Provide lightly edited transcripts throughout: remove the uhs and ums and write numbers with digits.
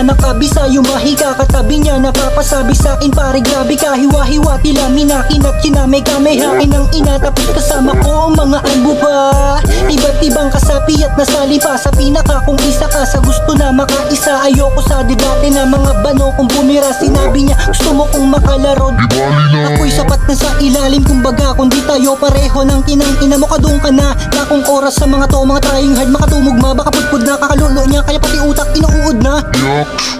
nakabisa, yumahiga katabi niya, napapasabi sa'kin pare grabe ka, hiwa-hiwa tila minakin at kinamay kamay hakin ng ina. Tapos kasama ko ang mga albo pa, iba't ibang kasapi at nasali pa sa pinaka. Kung isa ka sa gusto na makaisa, ayoko sa debate na mga bano. Kung bumira sinabi niya gusto mo kong makalaro, ako'y sapat na sa ilalim. Kumbaga kundi tayo pareho ng kinang ina mo, kadung ka na. Takong oras sa mga to, mga trying hard makatumugma, baka pudpud na kakalulo niya, kaya pati utak inuud na.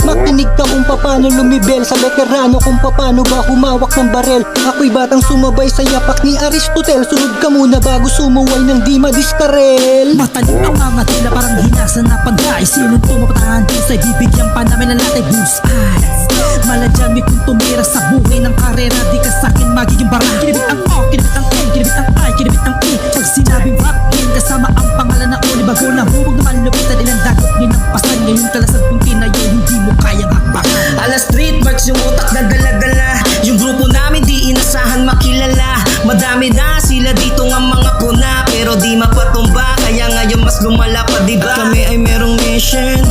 Makinig ka kung paano lumibel sa veterano, kung paano ba humawak ng barel. Ako'y batang sumabay sa yapak ni Aristotel, sunod ka muna bago sumuway ng di madiskarel. Matalim ang mga tila parang hinasa na pagkay, sinong tumapatahan din sa bibigyan pa namin ng latay boost eyes. Maladyami kung tumira sa buhay ng karera, di ka sa'kin magiging bara. Kinibit ang O, kinibit ang N, kinibit ang I, kinibit ang E. Pag sinabing rock in, kasama ang pangalan na Oli. Bago na hubog na malupitan, ilang dagot ninampasan. Ngayon kalasad kung tinayo, hindi mo kayang akbakan. Alas street marks yung utak na dala-dala, yung grupo namin di inasahan makilala. Madami na sila dito nga mga puna, pero di mapatumba, kaya ngayon mas lumala pa diba? At kami ay merong mission,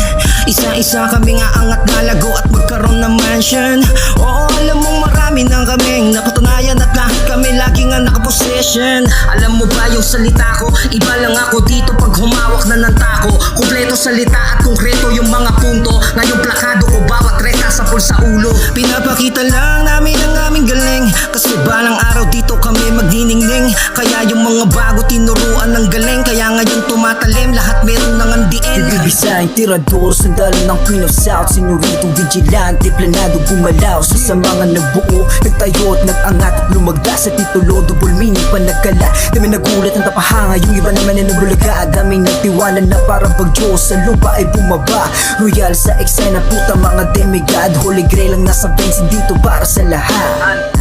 isa-isa kami nga angat nalago at magkaroon ng mansion. Oo, alam mong marami nang kaming napatunayan at lahat kami lagi nga nakaposition. Alam mo ba yung salita ko, iba lang ako dito pag humawak na ng tako. Kumpleto salita at konkreto yung mga punto, ngayong plakado ko bawat reta sa sa ulo. Pinapakita lang namin ang aming galing, kasi balang araw dito kami magniningning. Kaya yung mga bago tinuruan ng galing, kaya ngayon tumatalim, lahat meron nang andiin. Bibisay, tirador, sandalo ng Queen of South, senyoritong vigilante, planado gumalaw. Sa mga nagbuo, nagtayo at nag-angat, lumagda sa titulo, double meaning pa nagkala. Dami nagulat ang tapahanga, yung iba naman ay nabulaga. Daming nagtiwala na parang pag-Diyos sa lupa ay bumaba. Royal sa eksena, puta mga demigod, Holy Grail ang nasa veins, dito para sa lahat.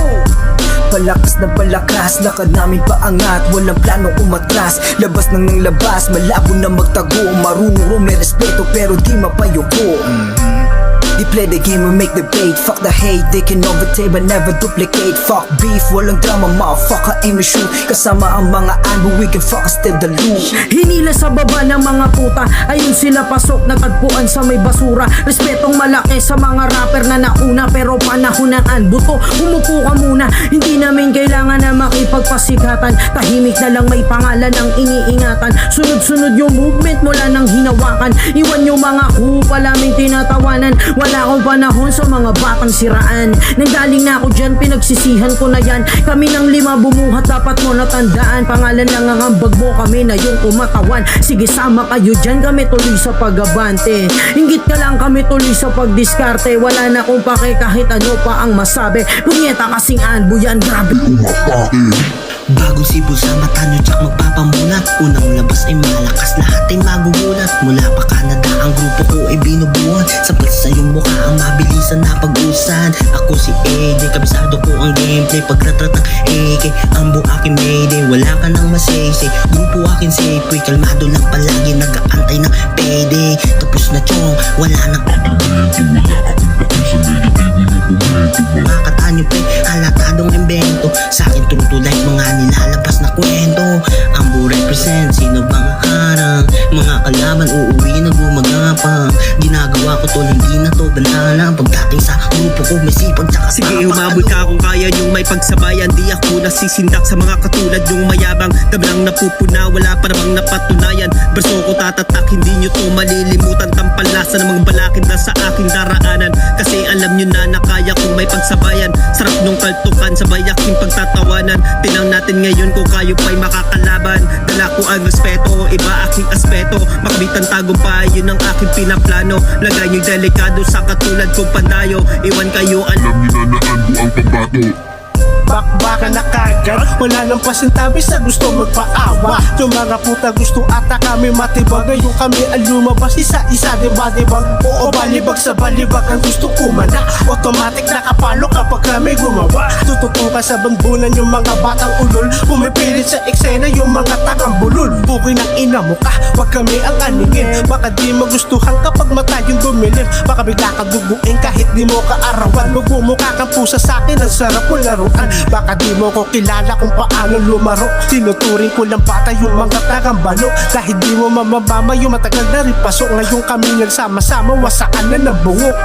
Palakas na palakas, lakad namin paangat, walang plano umatras. Labas nang labas, malabo na magtago. Marunong may respeto pero di mapayoko. They play the game, we make the bait. Fuck the hate, they can overtake but never duplicate. Fuck beef, walang drama, motherfucker, aim and shoot. Kasama ang mga anbo, we can fuck still the loot. Hinila sa baba ng mga puta, ayun sila pasok na tagpuan sa may basura. Respetong malaki sa mga rapper na nauna, pero panahon ng anbuto, umupo ka muna. Hindi namin kailangan na makipagpasikatan, tahimik na lang may pangalan ang iniingatan. Sunod-sunod yung movement mula nang hinawakan, iwan yung mga kupal aming tinatawanan. Wala akong panahon sa mga batang siraan, nanggaling na ako dyan, pinagsisihan ko na yan. Kami ng 5 bumuhat, dapat mo natandaan. Pangalan lang ang ambag mo, kami na yung kumatawan. Sige sama kayo dyan, kami tuloy sa pag-abante. Hinggit ka lang, kami tuloy sa pagdiskarte. Wala na akong pake kahit ano pa ang masabi. Punyeta kasing anbo yan, grabe. Bagong sibo sa mata nyo, tsak magpapamulat. Unang labas ay malakas, lahat ay magugulat. Mula pa Canada, ang grupo ko ay binubuhat. Sapat sa iyong mukha ang mabilisan na pag-usan. Ako si AJ, kabisado ko ang gameplay. Pagratrat ng AK, ambo aking mayday. Wala ka nang masaysi, grupo aking safe. Kalmado lang palagi, nag-aantay ng payday. Tapos na chong, wala nang makataan yung pre, halatadong invento. Sa akin true to life, mga nilalabas na kwento. Ambo represent, sino bang harang? Mga kalaban, uuwi na gumagapang. Ginagawa ko to, hindi na to gandalang. Pagdating sa grupo ko, may sipag tsaka sige, humabol ka kung kaya niyong may pagsabayan. Di ako nasisindak sa mga katulad yung mayabang. Damlang napupuna, wala pa namang napatunayan. Verso ko tatatak, hindi nyo to malilimutan. Tampalasan ng mga balakid na sa aking daraanan. Kasi alam nyo na kaya kong may pagsabayan. Sarap nung kaltukan, sabay aking pagtatawanan. Tinang natin ngayon kung kayo pa'y makakalaban. Dala ko ang respeto, iba aking aspeto. Makamit ang tagumpay, yun ang aking pinaplano. Lagay nyo'y delikado sa katulad kong pandayo. Iwan kayo, alam nyo na naando ang pagbato. Bakbakan na kagad, wala nang pasintabi sa gusto magpaawa. Yung mga puta gusto ata kami matibag, ngayon kami ang lumabas isa-isa, diba? Oo, balibag sa balibag ang gusto kumana. Automatic nakapalo kapag kami gumawa. Tututukan sa bambunan yung mga batang ulol, pumipilit sa eksena yung mga takang bulol. Bukoy ng ina mo ka, wag kami ang aningin. Baka di magustuhan kapag mata yung dumilim. Baka bigla ka duguin kahit di mo kaarawan. Magmumukha kang pusa sa'kin, ang sarap mo laruan. Baka di mo ko kilala kung paano lumaro. Tinuturing ko lang bata yung mga tagambalo. Kahit di mo mamamama yung matagal na rin pasok. Ngayon kami nagsama-sama, wasaan na ng bungok.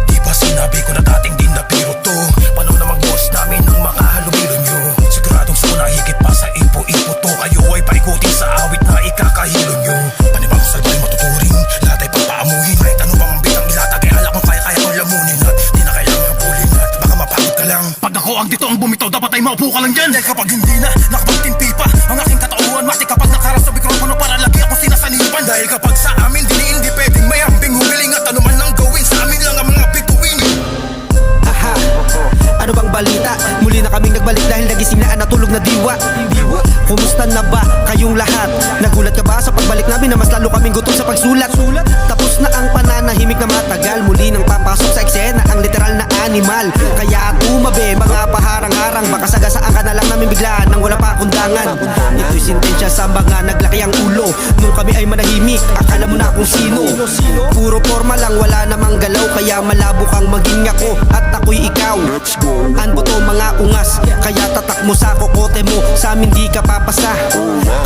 Di ba sinabi ko na dating din na biro to? Paano na mag-boss namin ng mga halubilo nyo? Siguradong suna higit pa sa ipo-ipo to. Kayo ay paikutin sa awit na ikakahilo nyo. Panibang salbay matuturing, lahat ay papaamuhin. Kahit ano bang bitang ilatag, ala kung kaya kong lamunin. At di na kailangang habulin at baka mapagod ka lang. Pag ako ang dito ang bumitaw, dapat ay maupo ka lang dyan. Dahil kapag hindi na, nakapagtimpi pa ang aking katauhan. Mati kapag nakaras sa mikropono para lagi ako sinasanipan. Dahil kapag sa amin hindi pwedeng may hambing humiling. At ano man lang gawin sa amin lang ang mga bituin. Aha, ano bang balita? Muli na kaming nagbalik dahil nagising na natulog na diwa. Kumusta na ba kayong lahat? Nagulat ka ba sa pagbalik namin na mas lalo kaming gutom sa pagsulat? Tapos na ang pananahimik na matagal. Muli nang papasok sa eksena ang literal na animal. Kaya tumabi mga paharang-harang. Baka sagasaan ka na lang namin biglaan nang wala pa kundangan. Ito'y sintensya sa mga naglaki ang ulo. Nung kami ay manahimik, akala mo na kung sino. Puro forma lang, wala namang galaw. Kaya malabo kang maging ako at ako'y ikaw. Anbo to mga ungas, kaya tatak mo sa kokote mo. Sa amin di ka papasa.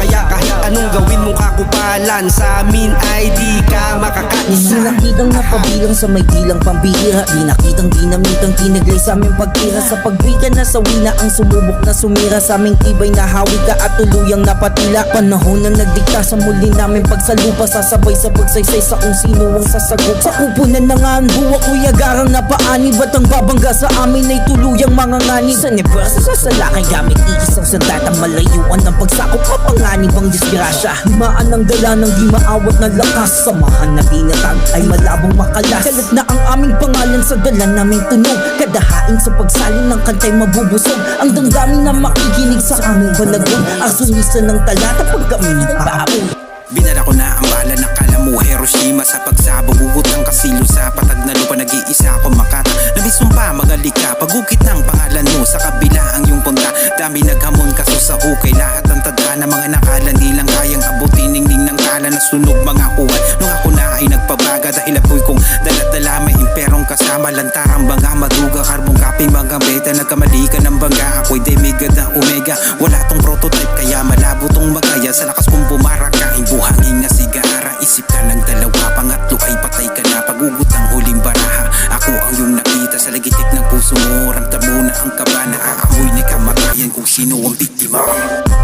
Kaya kahit anong gawin mong kakupalan, sa amin ay di ka makakaisa. Di nakitang napabilang sa may tilang pambihira. Di nakitang dinamitang tinaglay sa aming pagtira. Sa pagbika na sawi na ang sumubok na sumira. Sa aming tibay na hawi ka at tuluyang napatila. Panahon na nagdikta sa muli namin pagsalupa. Sasabay sa pagsaysay sa kung sino ang sasagot. Sa kupunan na nga ang buwa ko'y agarang napaani. Ba't ang babangga sa amin ay tuluyang mga ngani. Sa neversa sa salakay gamit iisang sandata. Malayuan ng pagsakop kapanganib ang disgrasya. Himaan ang dala ng di maawat na lakas. Samahan na dinatag ay malabong makalas. Kalat na ang aming pangalan sa dala naming tunog. Kadahain sa pagsalin ng kantay mabubusog. Ang damdamin na makikinig sa aming balagon. Asumisa ng talata pag kami nagpaabot. Binara ko na ang bala, nakala mo Hiroshima sa pagsabog. Ugot ang kasilo sa patag na lupa, nag-iisa ako makata. Nabisumpa, magali ka, pagukit ng pangalan mo. Sa kabila ang iyong punta, dami naghamon kaso sa hukay. Lahat ang tadhana, mga nakala nilang kayang abutin. Ningning ng kala na sunog mga kuwan. Nung ako na ay nagpabaga dahil apoy kong dala-dala. May imperong kasama, lantarang banga, maduga, karbong kaping mga beta. Nagkamali ka ng bangga, ako'y demigod na omega. Wala tong prototype, kaya malabo tong magaya. Sa lakas kong pumaraka, buhangin nga sigara. Isip ka ng dalawa, pangatlo ay patay ka na. Pagugot ang huling baraha, ako ang iyong nakita. Sa lagitik ng puso mo, ramdam mo na ang kaba. Naaamoy na kamatayan kung sino ang biktima.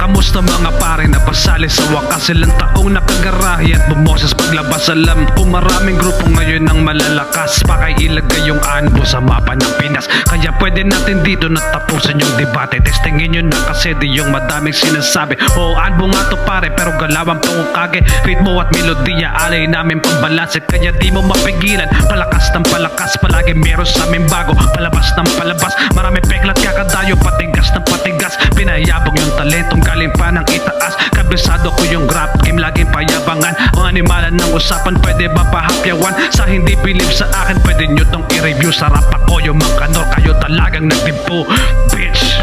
Kamusta mga pare na pasali sa wakas? Ilang taong nakagarahi at bumoses paglabas. Alam ko maraming grupo ngayon ang malalakas. Pakailagay yung anbo sa mapa ng Pinas. Kaya pwede natin dito natapusin yung debate. Testingin nyo na kasi di yung madaming sinasabi. Oo, anbo nga to pare, pero galawan pangukage. Ritmo at melodiya, alay namin pambalanse. Kaya di mo mapigilan, palakas ng palakas. Palagi meron sa amin bago, palabas ng palabas. Marami peklat kakadayo, patigas ng patigas. Pinayabog yung talentong galing pa ng itaas. Kabisado ko yung rap game, laging payabangan. Ang animalan ng usapan, pwede ba pahapyawan? Sa hindi believe sa akin, pwede nyo tong i-review. Sa rap ako yung mga kanor, kayo talagang nagtimpo, bitch.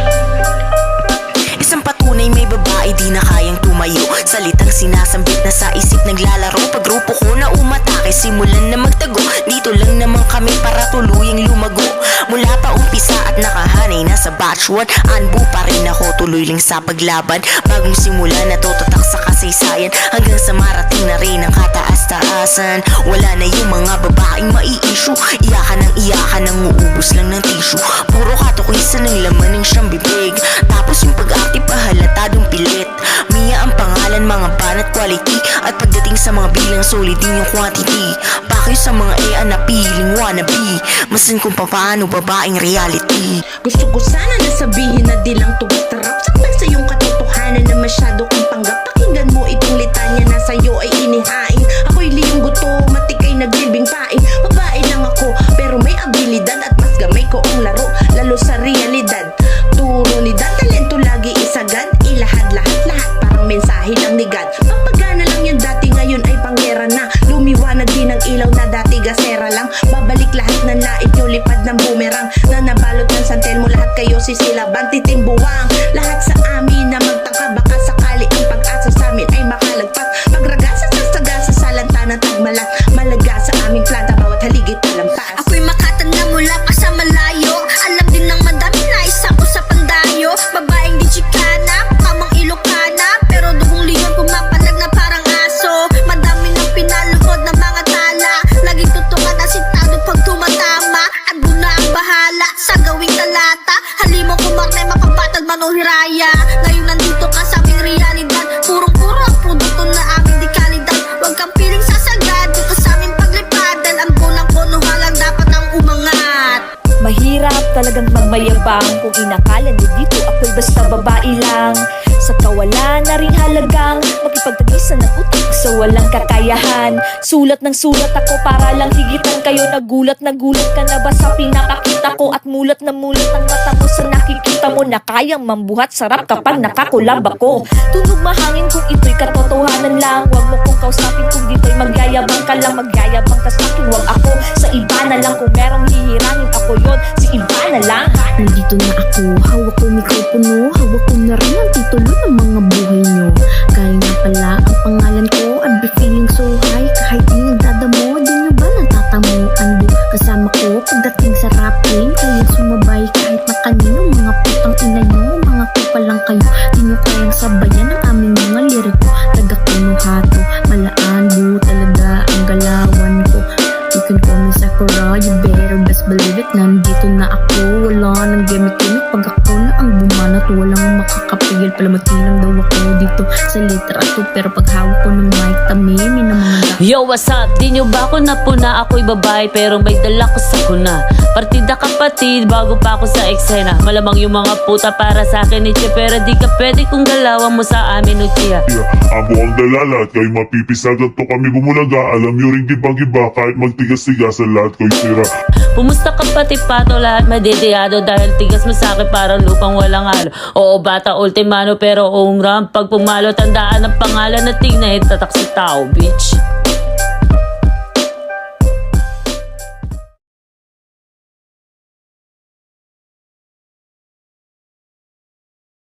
Isang patunay may babae di na kayang tumayo. Salitang sinasambit na sa isip naglalaro. Paggrupo ko na umatake, simulan na magtago. Dito lang naman kami para tuluyang lumago. Mula pa umpisa at nakahanay na sa batch 1. Anbu pa rin ako, tuloy lang sa paglaban. Bagong simula na tututak sa kasaysayan. Hanggang sa marating na rin ang kataas-taasan. Wala na yung mga babaeng mai-issue. Iyakan ng uubos lang ng tissue. Puro katukisan ng laman ng siyang bibig. Tapos yung pag-arte pahalatadong pilit. Mia ang pangalan, mga banat quality. At pagdating sa mga bilang, solid din yung quantity. Pakyo sa mga na piling wannabe. Masin kung paano babaeng reality. Gusto ko sana nasabihin na di lang tugat-tarap. Saktan sa iyong katotohanan na masyado kang panggap. Pakinggan mo itong litanya na sa'yo ay inihain. Ako'y liyong guto, matikay naglibing paing. Babae lang ako, pero may abilidad. At mas gamay ko ang laro, lalo sa realidad. Turo ni dad, talento lagi isagad. Ilahad-lahat, parang mensahe lang ni God. Papagana lang yung dati, ngayon ay pangyera na. Lumiwanag din ang ilaw na dati gasera lang. Babalik lahat ng lait nyo, lipad ng boomerang. Na nabalot ng santel mo, lahat kayo sisilaban, titimbuwang. Lahat sa amin na magtangka, baka sakali ang pag-asa sa amin ay makalagpas. Pagragasa sa sagasa sa lanta ng tagmalat. Malaga sa aming planta, bawat haligit talampas. Ako'y makatanda mula pa sa malayo. Alam din ng madami na isa ko Wala na ring halagang makipagtagisan ng utak sa walang kakayahan. Sulat ng sulat ako para lang higitan kayo. Nagulat ka na ba sa pinapakita ko? At mulat na mulat ang mata mo sa nakikita mo na kayang mambuhat sarap kapag nakakulab ako. Tunog mahangin kung ito'y katotohanan lang. Huwag mo kong kausapin kung dito'y magyayabang ka lang. Magyayabang ka sa'kin, huwag ako sa iba na lang. Kung merong hihirangin ako yon, si iba na lang. Nandito na ako, hawak ko mikropono. Hawak ko na rin ang titulo ng mga buhay nyo. Kaya nga pala ang pangalan ko, I'd be feeling so high. Kahit di nagdadamo, di nyo ba natatamo? Ando kasama ko pagdating sa rapping. Kaya sumabay kahit na kanino. Mga putang ina nyo, mga kupa lang kayo. Di nyo kayang sabayan ang aming mga liriko. Taga-Kinuhato, Malaan, Bu talaga ang galawan ko. You can call me Sakura, you better best believe it. Nandito na ako, wala nang gimmick-gimmick. Pag ako na ang bumanat, walang makakapigil. Palamatilang daw ako dito sa litrato. Pero pag hawak ko ng mic, tamimi na mga Yo, what's up? Di nyo ba ako napuna? Ako'y babae pero may dala ko sa kuna. Partida kapatid, bago pa ako sa eksena. Malamang yung mga puta para sa akin itche. Pero di ka pwede kung galawan mo sa amin uchiya. Ako ang dalala at kayo mapipisagat to kami bumulaga. Alam nyo rin gibang-giba kahit magtigas-tigas sa lahat ko'y sira. Pumusta ka pati pato, lahat madedeyado. Dahil tigas mo sa akin parang lupang walang halo. Oo, bata ultimano pero ram. Pag pumalo, tandaan ang pangalan na tigna. Tatak sa tao, bitch.